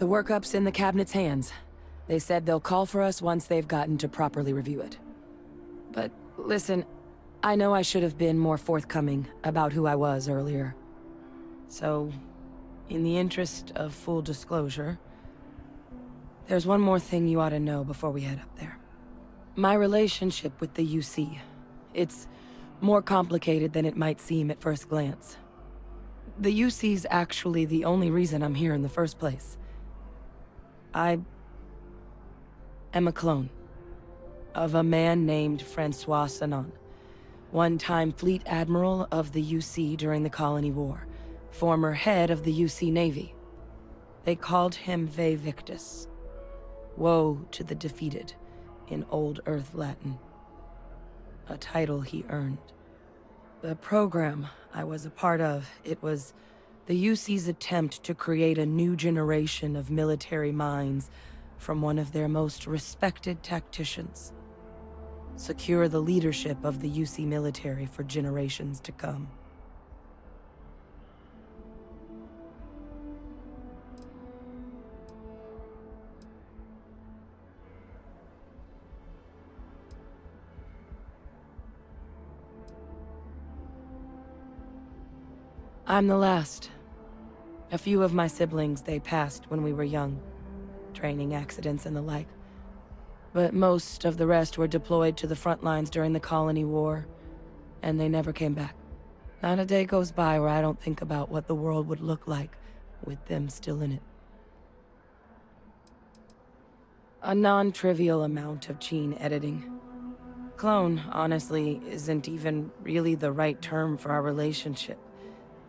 workup's in the cabinet's hands. They said they'll call for us once they've gotten to properly review it. But listen, I know I should have been more forthcoming about who I was earlier. So, in the interest of full disclosure, there's one more thing you ought to know before we head up there. My relationship with the UC. It's more complicated than it might seem at first glance. The UC's actually the only reason I'm here in the first place. I am a clone of a man named Francois Sanon, one-time fleet admiral of the UC during the Colony War, former head of the UC Navy. They called him Ve Victus, woe to the defeated, in Old Earth Latin, a title he earned. The program I was a part of, it was the UC's attempt to create a new generation of military minds from one of their most respected tacticians. Secure the leadership of the UC military for generations to come. I'm the last. A few of my siblings, they passed when we were young. Training accidents and the like. But most of the rest were deployed to the front lines during the Colony War, and they never came back. Not a day goes by where I don't think about what the world would look like with them still in it. A non-trivial amount of gene editing. Clone, honestly, isn't even really the right term for our relationship,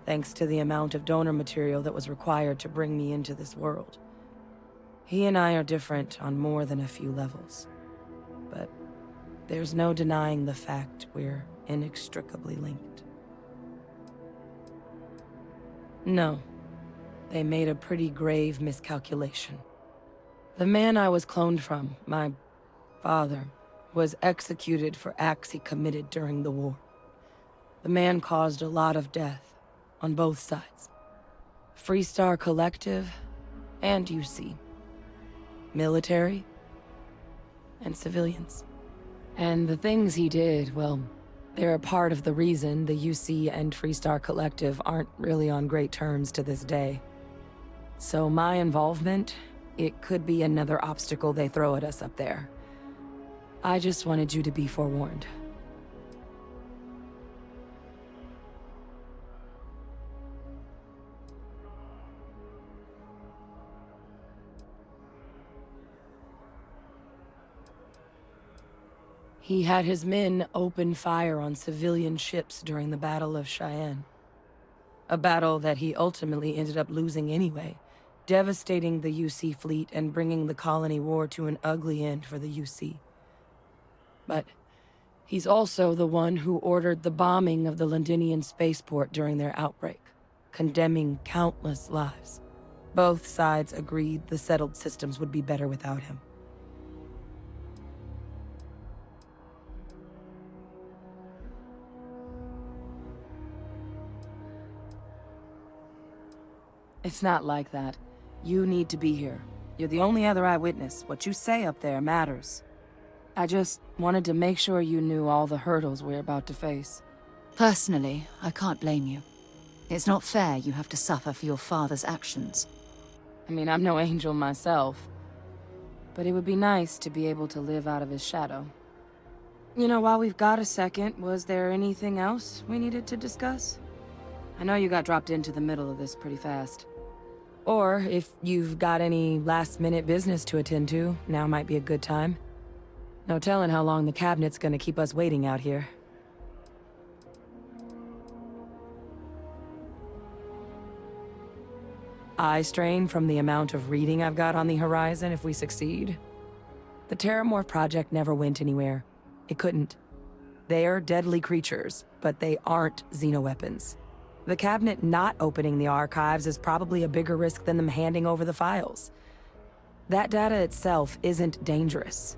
thanks to the amount of donor material that was required to bring me into this world. He and I are different on more than a few levels, but there's no denying the fact we're inextricably linked. No, they made a pretty grave miscalculation. The man I was cloned from, my father, was executed for acts he committed during the war. The man caused a lot of death, on both sides. Freestar Collective and UC. Military and civilians. And the things he did, well, they're a part of the reason the UC and Freestar Collective aren't really on great terms to this day. So my involvement, it could be another obstacle they throw at us up there. I just wanted you to be forewarned. He had his men open fire on civilian ships during the Battle of Cheyenne. A battle that he ultimately ended up losing anyway, devastating the UC fleet and bringing the Colony War to an ugly end for the UC. But he's also the one who ordered the bombing of the Londinian spaceport during their outbreak, condemning countless lives. Both sides agreed the settled systems would be better without him. It's not like that. You need to be here. You're the only other eyewitness. What you say up there matters. I just wanted to make sure you knew all the hurdles we're about to face. Personally, I can't blame you. It's not fair you have to suffer for your father's actions. I mean, I'm no angel myself. But it would be nice to be able to live out of his shadow. You know, while we've got a second, was there anything else we needed to discuss? I know you got dropped into the middle of this pretty fast. Or, if you've got any last-minute business to attend to, now might be a good time. No telling how long the cabinet's gonna keep us waiting out here. Eye strain from the amount of reading I've got on the horizon if we succeed. The Terrormorph project never went anywhere. It couldn't. They're deadly creatures, but they aren't xenoweapons. The cabinet not opening the archives is probably a bigger risk than them handing over the files. That data itself isn't dangerous,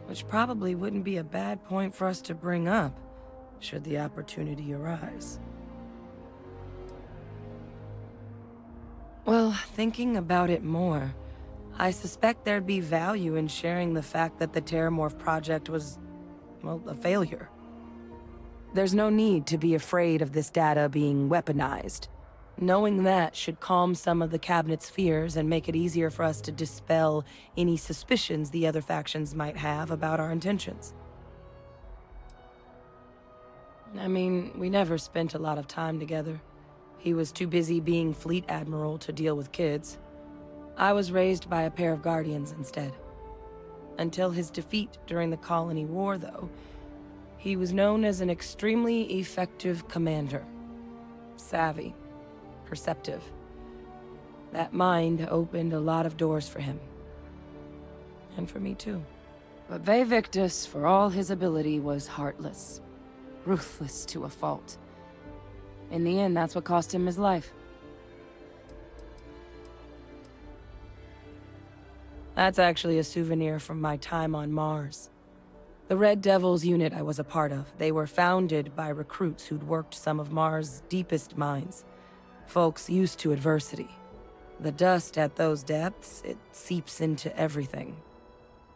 which probably wouldn't be a bad point for us to bring up, should the opportunity arise. Well, thinking about it more, I suspect there'd be value in sharing the fact that the Terrormorph project was, well, a failure. There's no need to be afraid of this data being weaponized. Knowing that should calm some of the Cabinet's fears and make it easier for us to dispel any suspicions the other factions might have about our intentions. I mean, we never spent a lot of time together. He was too busy being Fleet Admiral to deal with kids. I was raised by a pair of Guardians instead. Until his defeat during the Colony War, though, he was known as an extremely effective commander. Savvy. Perceptive. That mind opened a lot of doors for him. And for me too. But Ve Victus, for all his ability, was heartless. Ruthless to a fault. In the end, that's what cost him his life. That's actually a souvenir from my time on Mars. The Red Devils unit I was a part of, they were founded by recruits who'd worked some of Mars' deepest mines. Folks used to adversity. The dust at those depths, it seeps into everything.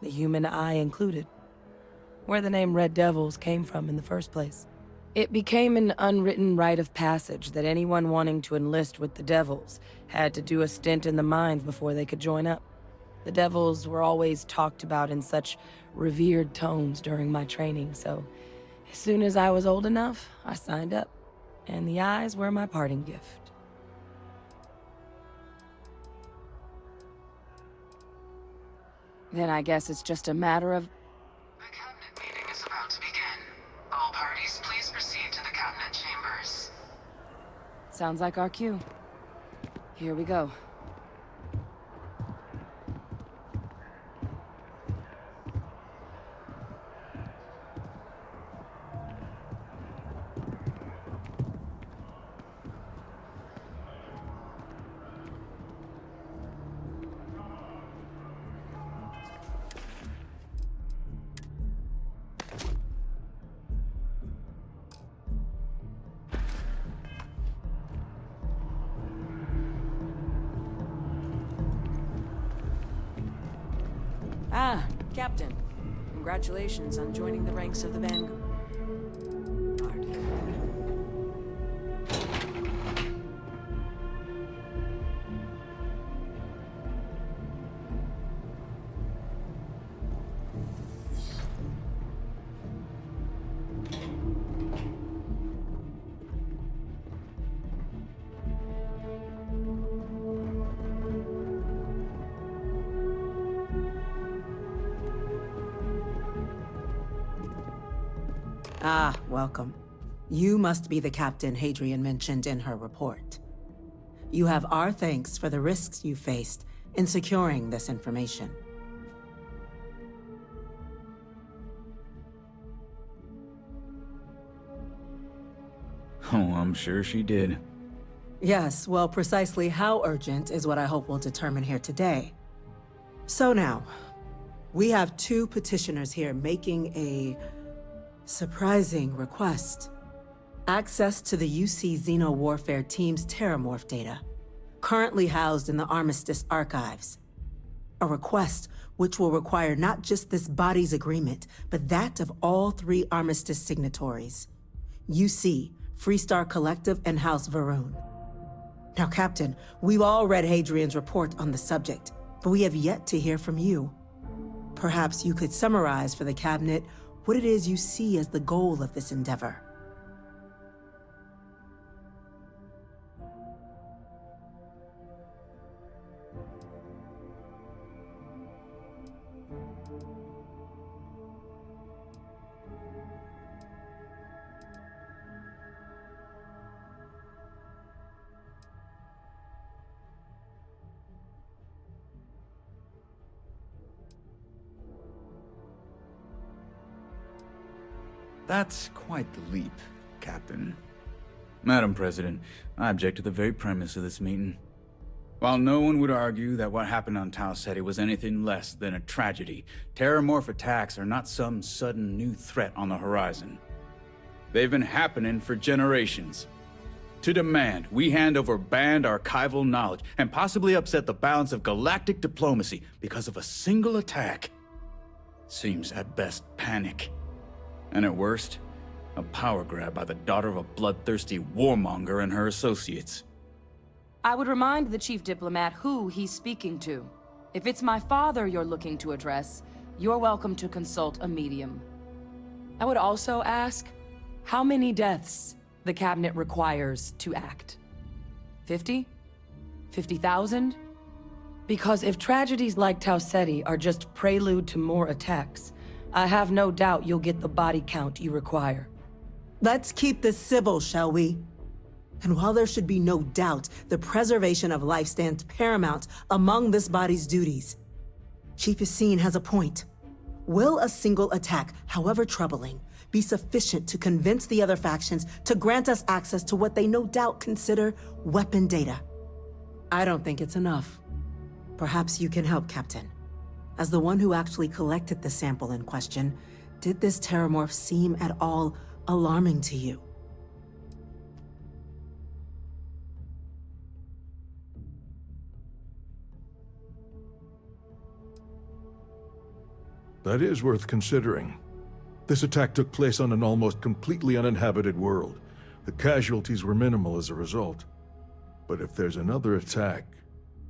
The human eye included. Where the name Red Devils came from in the first place. It became an unwritten rite of passage that anyone wanting to enlist with the Devils had to do a stint in the mines before they could join up. The Devils were always talked about in such revered tones during my training, so as soon as I was old enough, I signed up. And the eyes were my parting gift. Then I guess it's just a matter of... The cabinet meeting is about to begin. All parties, please proceed to the cabinet chambers. Sounds like our cue. Here we go. Ah, Captain. Congratulations on joining the ranks of the Vanguard. Ah, welcome. You must be the captain Hadrian mentioned in her report. You have our thanks for the risks you faced in securing this information. Oh, I'm sure she did. Yes, well, precisely how urgent is what I hope we'll determine here today. So now, we have two petitioners here making a surprising request. Access to the UC Xeno Warfare Team's Terrormorph data, currently housed in the Armistice archives. A request which will require not just this body's agreement, but that of all three Armistice signatories. UC, Freestar Collective, and House Varun. Now, Captain, we've all read Hadrian's report on the subject, but we have yet to hear from you. Perhaps you could summarize for the Cabinet what it is you see as the goal of this endeavor. That's quite the leap, Captain. Madam President, I object to the very premise of this meeting. While no one would argue that what happened on Tau Ceti was anything less than a tragedy, Terrormorph attacks are not some sudden new threat on the horizon. They've been happening for generations. to demand we hand over banned archival knowledge and possibly upset the balance of galactic diplomacy because of a single attack seems at best panic. And at worst, a power grab by the daughter of a bloodthirsty warmonger and her associates. I would remind the chief diplomat who he's speaking to. If it's my father you're looking to address, you're welcome to consult a medium. I would also ask how many deaths the cabinet requires to act. 50? 50,000? Because if tragedies like Tau Ceti are just prelude to more attacks, I have no doubt you'll get the body count you require. Let's keep this civil, shall we? And while there should be no doubt the preservation of life stands paramount among this body's duties, Chief Yassine has a point. Will a single attack, however troubling, be sufficient to convince the other factions to grant us access to what they no doubt consider weapon data? I don't think it's enough. Perhaps you can help, Captain. As the one who actually collected the sample in question, did this Terrormorph seem at all alarming to you? That is worth considering. This attack took place on an almost completely uninhabited world. The casualties were minimal as a result. But if there's another attack,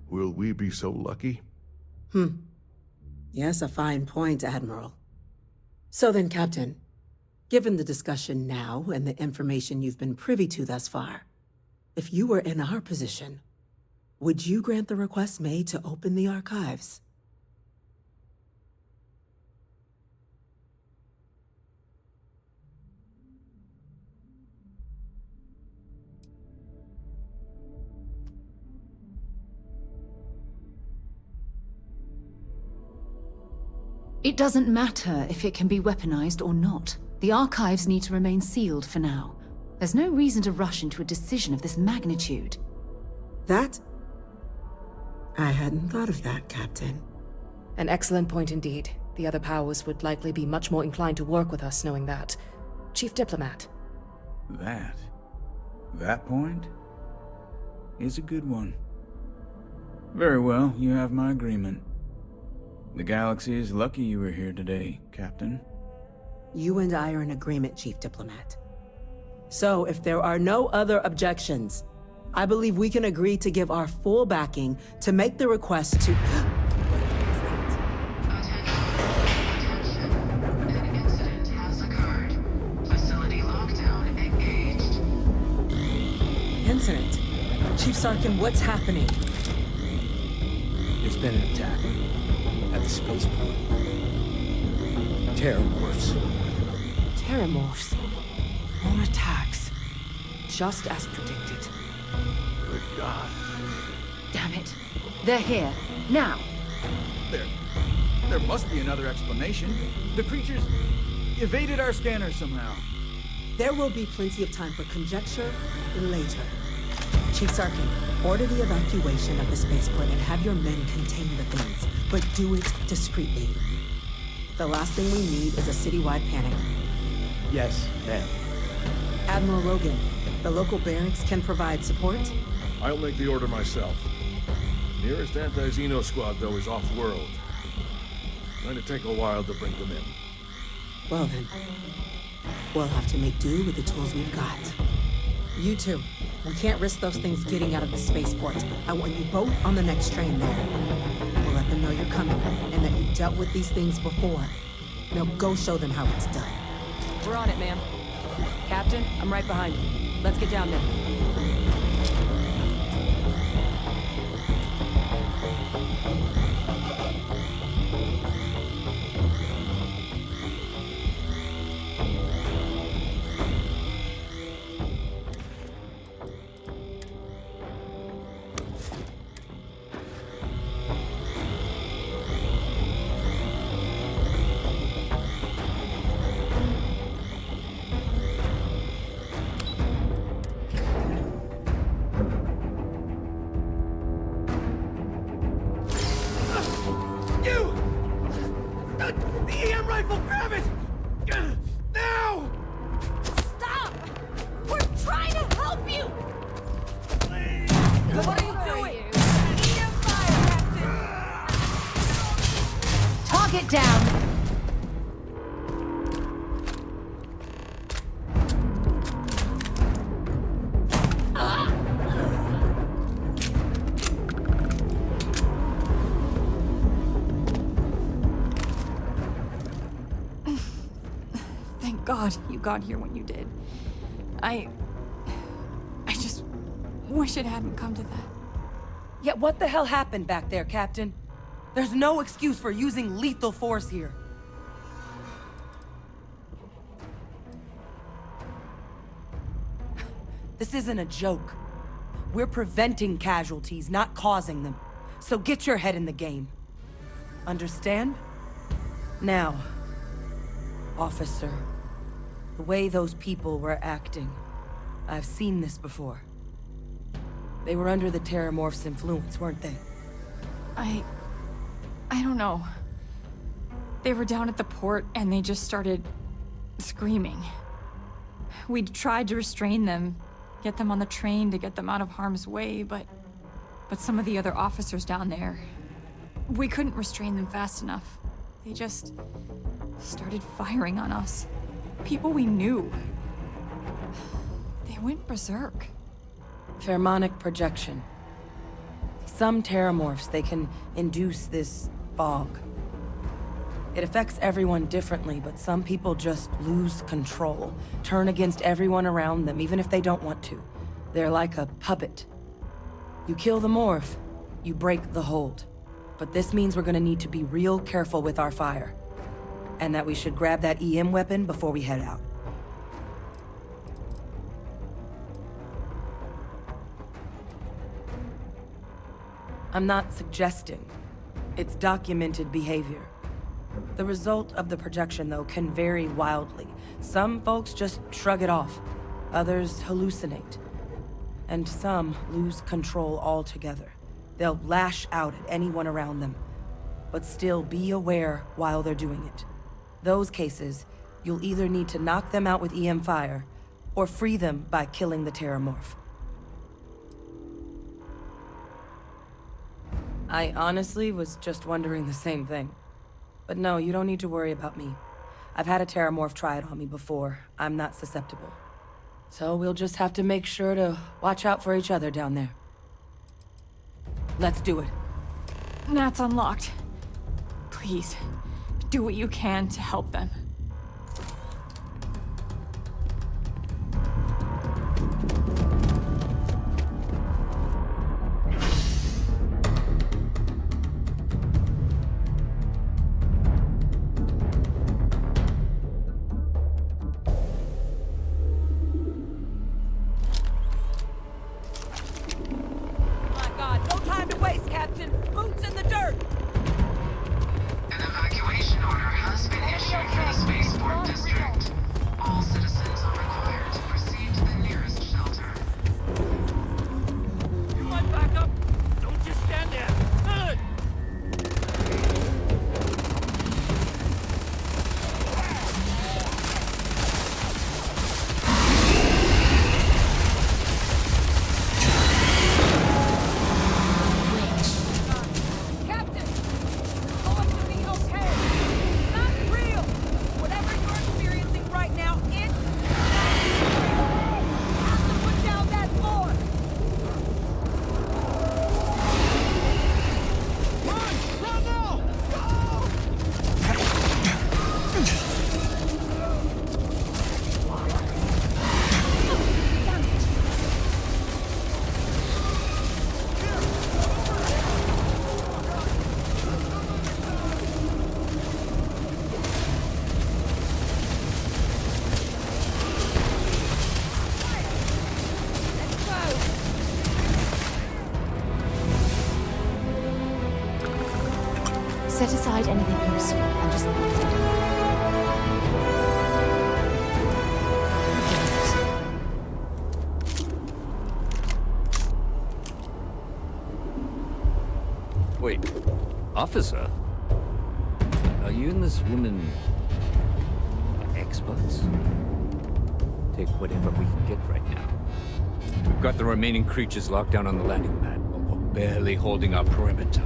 will we be so lucky? Yes, a fine point, Admiral. So then, Captain, given the discussion now and the information you've been privy to thus far, if you were in our position, would you grant the request made to open the archives? It doesn't matter if it can be weaponized or not. The archives need to remain sealed for now. There's no reason to rush into a decision of this magnitude. That? I hadn't thought of that, Captain. An excellent point indeed. The other powers would likely be much more inclined to work with us knowing that. Chief Diplomat. That point is a good one. Very well, you have my agreement. The galaxy is lucky you were here today, Captain. You and I are in agreement, Chief Diplomat. So, if there are no other objections, I believe we can agree to give our full backing to make the request to... Attention. An incident has occurred. Facility lockdown engaged. Incident? Chief Sarkin, what's happening? There's been an attack at the spaceport. Terrormorphs. Terrormorphs. More attacks. Just as predicted. Good God. Damn it. They're here. Now. There must be another explanation. The creatures evaded our scanner somehow. There will be plenty of time for conjecture later. Chief Sarkin, order the evacuation of the spaceport and have your men contain the things, but do it discreetly. The last thing we need is a citywide panic. Yes, ma'am. Admiral Rogan, the local barracks can provide support? I'll make the order myself. Nearest anti-Xeno squad, though, is off-world. Going to take a while to bring them in. Well then, we'll have to make do with the tools we've got. You two, we can't risk those things getting out of the spaceport. I want you both on the next train there. We'll let them know you're coming and that you've dealt with these things before. Now go show them how it's done. We're on it, ma'am. Captain, I'm right behind you. Let's get down there. The EM rifle, grab it! Now! Stop! We're trying to help you! Target down! Thank God you got here when you did. I just wish it hadn't come to that. Yeah, what the hell happened back there, Captain? There's no excuse for using lethal force here. This isn't a joke. We're preventing casualties, not causing them. So get your head in the game. Understand? Now, officer, the way those people were acting, I've seen this before. They were under the Terrormorphs' influence, weren't they? I don't know. They were down at the port and they just started screaming. We'd tried to restrain them, get them on the train to get them out of harm's way, but some of the other officers down there, we couldn't restrain them fast enough. They just started firing on us. People we knew. They went berserk. Pheromonic projection. Some Terrormorphs, they can induce this fog. It affects everyone differently, but some people just lose control, turn against everyone around them, even if they don't want to. They're like a puppet. You kill the morph, you break the hold. But this means we're gonna need to be real careful with our fire. And that we should grab that EM weapon before we head out. I'm not suggesting. It's documented behavior. The result of the projection, though, can vary wildly. Some folks just shrug it off. Others hallucinate. And some lose control altogether. They'll lash out at anyone around them. But still be aware while they're doing it. Those cases, you'll either need to knock them out with EM fire, or free them by killing the Terrormorph. I honestly was just wondering the same thing. But no, you don't need to worry about me. I've had a Terrormorph try it on me before. I'm not susceptible. So we'll just have to make sure to watch out for each other down there. Let's do it. Nat's unlocked. Please, do what you can to help them. Set aside anything useful and just... Wait, officer? Are you and this woman experts? Take whatever we can get right now. We've got the remaining creatures locked down on the landing pad, but we're barely holding our perimeter.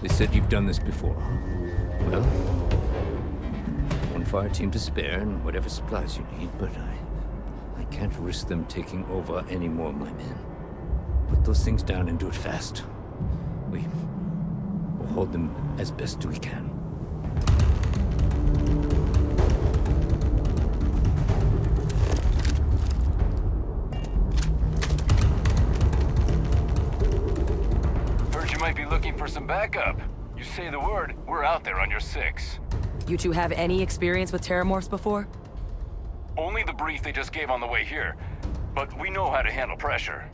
They said you've done this before, huh? Well, one fire team to spare and whatever supplies you need, but I can't risk them taking over any more of my men. Put those things down and do it fast. We'll hold them as best we can. Heard you might be looking for some backup. You say the word, we're out there on your 6. You two have any experience with Terrormorphs before? Only the brief they just gave on the way here, but we know how to handle pressure.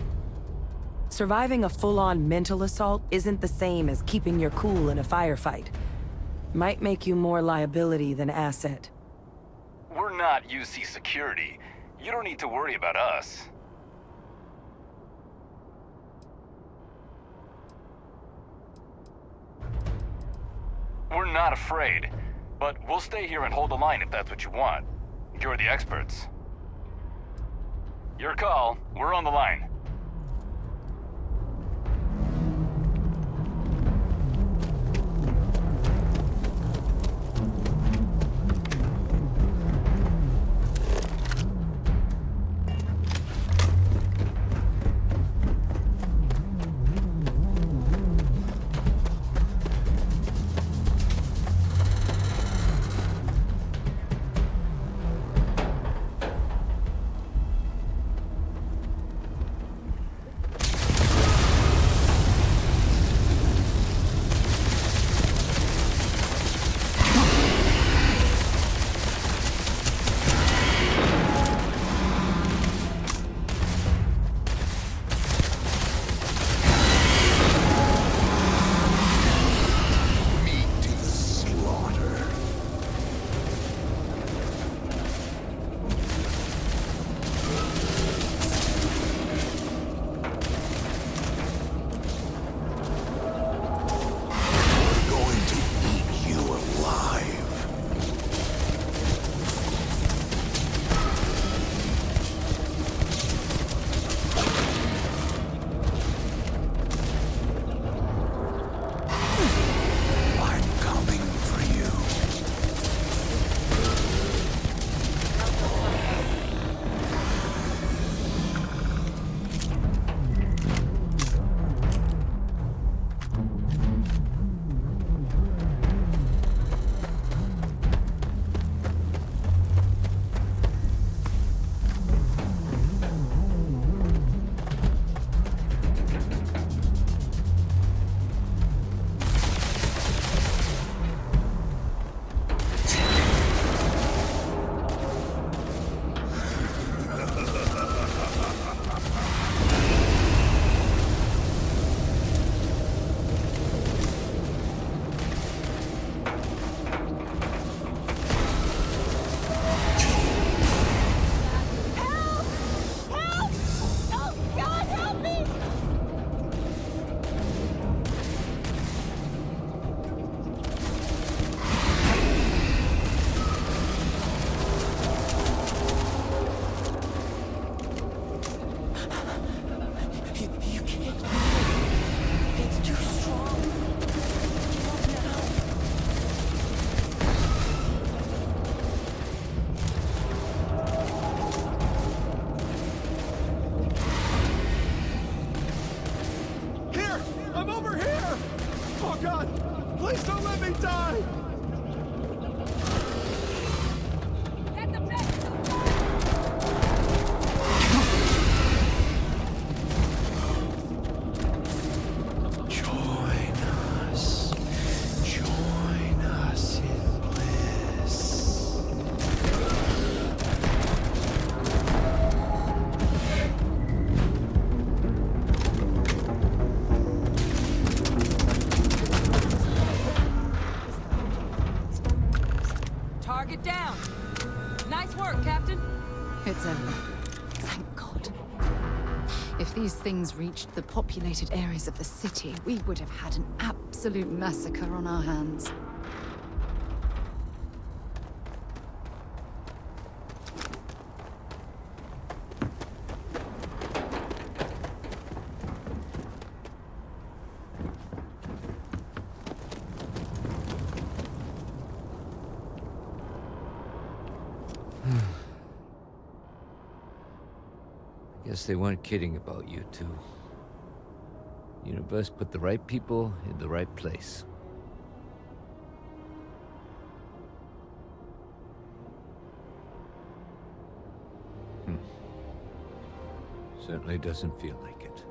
Surviving a full-on mental assault isn't the same as keeping your cool in a firefight. Might make you more liability than asset. We're not UC security. You don't need to worry about us. We're not afraid, but we'll stay here and hold the line if that's what you want. You're the experts. Your call. We're on the line. Target down. Nice work, Captain. It's over. Thank God. If these things reached the populated areas of the city, we would have had an absolute massacre on our hands. Guess they weren't kidding about you two. Universe put the right people in the right place. Certainly doesn't feel like it.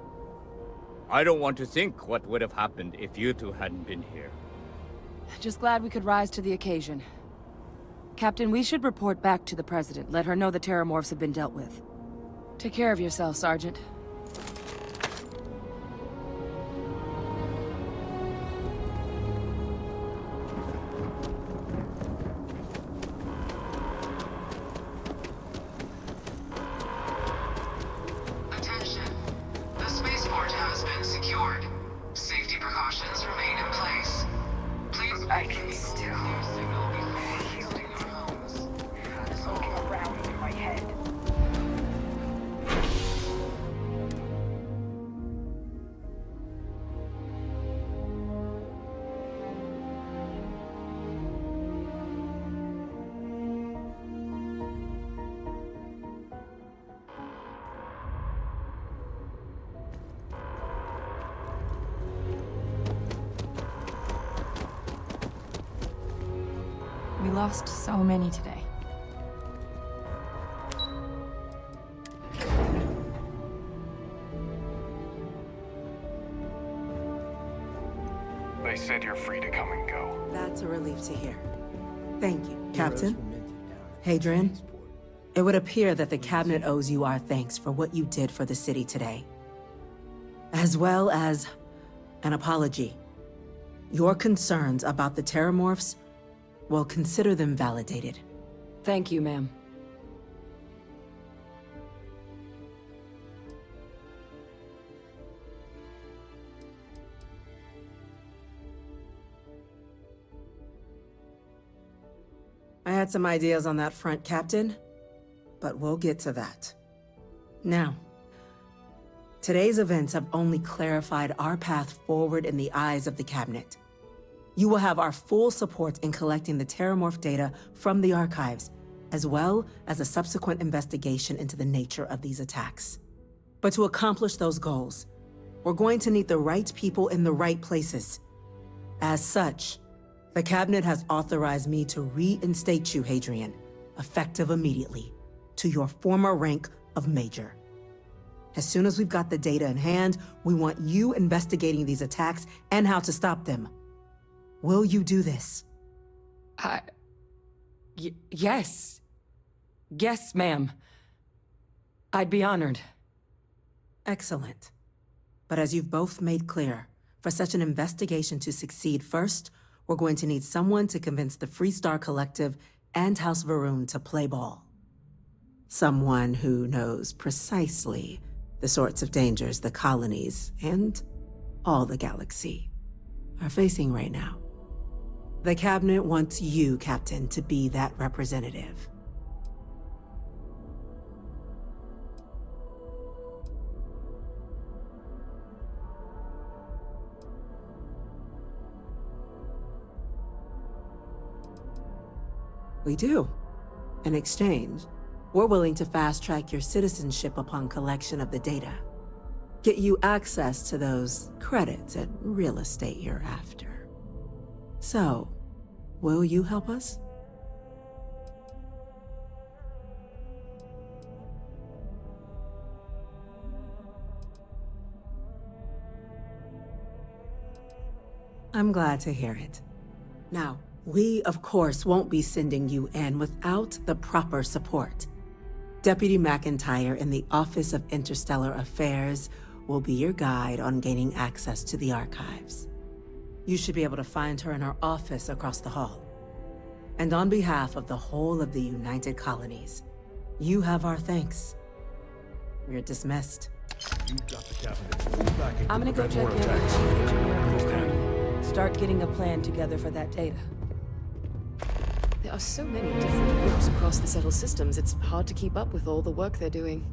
I don't want to think what would have happened if you two hadn't been here. Just glad we could rise to the occasion. Captain, we should report back to the President. Let her know the Terrormorphs have been dealt with. Take care of yourself, Sergeant. Attention. The spaceport has been secured. Safety precautions remain in place. Please I can still hear signal before shielding your homes. It's looking around in my head. We lost so many today. They said you're free to come and go. That's a relief to hear. Thank you, Captain. Hadrian, it would appear that the Cabinet owes you our thanks for what you did for the city today. As well as an apology. Your concerns about the Terrormorphs, well, consider them validated. Thank you, ma'am. I had some ideas on that front, Captain, but we'll get to that. Now, today's events have only clarified our path forward in the eyes of the Cabinet. You will have our full support in collecting the Terrormorph data from the archives, as well as a subsequent investigation into the nature of these attacks. But to accomplish those goals, we're going to need the right people in the right places. As such, the Cabinet has authorized me to reinstate you, Hadrian, effective immediately, to your former rank of Major. As soon as we've got the data in hand, we want you investigating these attacks and how to stop them. Will you do this? Yes. Yes, ma'am. I'd be honored. Excellent. But as you've both made clear, for such an investigation to succeed first, we're going to need someone to convince the Freestar Collective and House Varun to play ball. Someone who knows precisely the sorts of dangers the colonies and all the galaxy are facing right now. The Cabinet wants you, Captain, to be that representative. We do. In exchange, we're willing to fast-track your citizenship upon collection of the data. Get you access to those credits and real estate you're after. So, will you help us? I'm glad to hear it. Now, we, of course, won't be sending you in without the proper support. Deputy McIntyre in the Office of Interstellar Affairs will be your guide on gaining access to the archives. You should be able to find her in her office across the hall. And on behalf of the whole of the United Colonies, you have our thanks. You're dismissed. You've got the Cabinet's full backing to I'm gonna go prevent check more in with the attacks. chief engineer of the Understand? colony. Start getting a plan together for that data. There are so many different groups across the settled systems, it's hard to keep up with all the work they're doing.